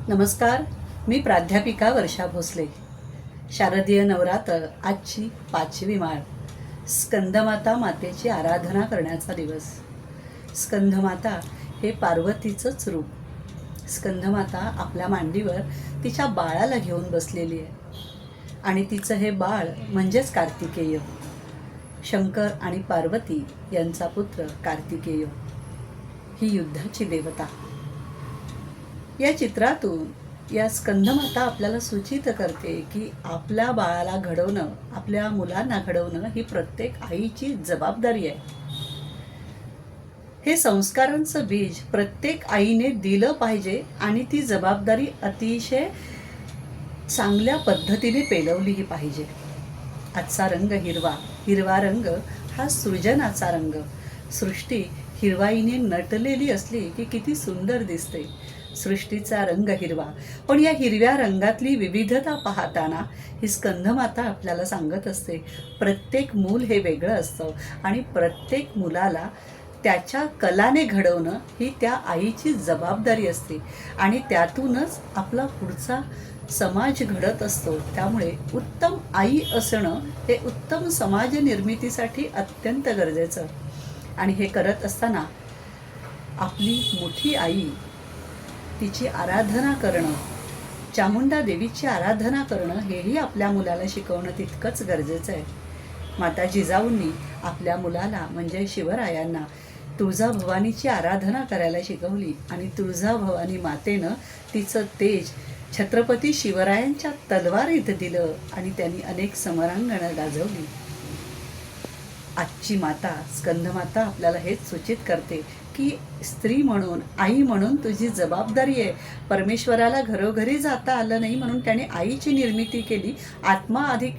नमस्कार. मी प्राध्यापिका वर्षा भोसले. शारदीय नवरात्र आजची 5वी माळ. स्कंदमाता मातेची आराधना करण्याचा दिवस. स्कंदमाता हे पार्वतीचंच रूप. स्कंदमाता आपल्या मांडीवर तिच्या बाळाला घेऊन बसलेली आहे आणि तिचं हे बाळ म्हणजेच कार्तिकेय. शंकर आणि पार्वती यांचा पुत्र कार्तिकेय, ही युद्धाची देवता. या चित्रातून या स्कंदमाता आपल्याला सूचित करते की आपल्या बाळाला घडवणं, आपल्या मुलांना घडवणं ही प्रत्येक आईची जबाबदारी आहे. हे संस्कारांचं बीज प्रत्येक आईने दिलं पाहिजे आणि ती जबाबदारी अतिशय चांगल्या पद्धतीने पेलवलीही पाहिजे. आजचा रंग हिरवा. हिरवा रंग हा सृजनाचा रंग. सृष्टी हिरवाईने नटलेली असली की किती सुंदर दिसते. सृष्टीचा रंग हिरवा. पण या हिरव्या रंगातली विविधता पाहताना ही स्कंदमाता आपल्याला सांगत असते, प्रत्येक मूल हे वेगळं असतं आणि प्रत्येक मुलाला त्याच्या कलाने घडवणं ही त्या आईची जबाबदारी असते आणि त्यातूनच आपला पुढचा समाज घडत असतो. त्यामुळे उत्तम आई असणं हे उत्तम समाज निर्मितीसाठी अत्यंत गरजेचं. आणि हे करत असताना आपली मोठी आई, तिची आराधना करणं, चामुंडा देवीची आराधना करणं हेही आपल्या मुलाला शिकवणं तितकंच गरजेचं आहे. माता जिजाऊंनी आपल्या मुलाला म्हणजे शिवरायांना तुळजाभवानीची आराधना करायला शिकवली आणि तुळजाभवानी मातेनं तिचं तेज छत्रपती शिवरायांच्या तलवारीत दिलं आणि त्यांनी अनेक समरांगणं गाजवली. आजची माता स्कंदमाता आपल्याला हेच सूचित करते की स्त्री म्हणून, आई म्हणून तुझी जबाबदारी आहे. परमेश्वराला घरोघरी जाता आलं नाही म्हणून त्याने आईची निर्मिती केली. आत्मा अधिक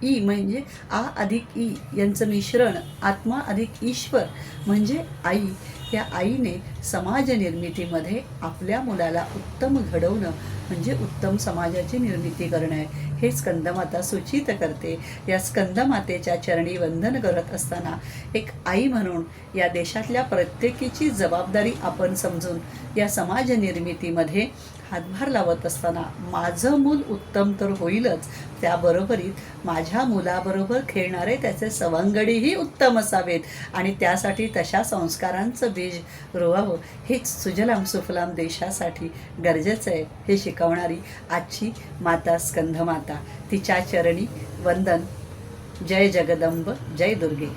ई म्हणजे आ अधिक ई यांचं मिश्रण, आत्मा अधिक ईश्वर म्हणजे आई. या आईने समाज निर्मितीमध्ये आपल्या मुलाला उत्तम घडवणं म्हणजे उत्तम समाजाची निर्मिती करणं आहे, हे स्कंदमाता सूचित करते. या स्कंदमातेच्या चरणी वंदन करत असताना एक आई म्हणून या देशातल्या प्रत्येकीची जबाबदारी आपण समजून या समाज निर्मितीमध्ये हातभार लावत असताना माझं मूल उत्तम तर होईलच, त्याबरोबरीत माझ्या मुलाबरोबर खेळणारे त्याचे सवंगडीही उत्तम असावेत आणि त्यासाठी तशा संस्कारांचं बीज रोवावं हेच सुजलाम सुफलाम देशासाठी गरजेचं आहे, हे शिकवणारी आजची माता स्कंदमाता. तिच्या चरणी वंदन. जय जगदंब, जय दुर्गे.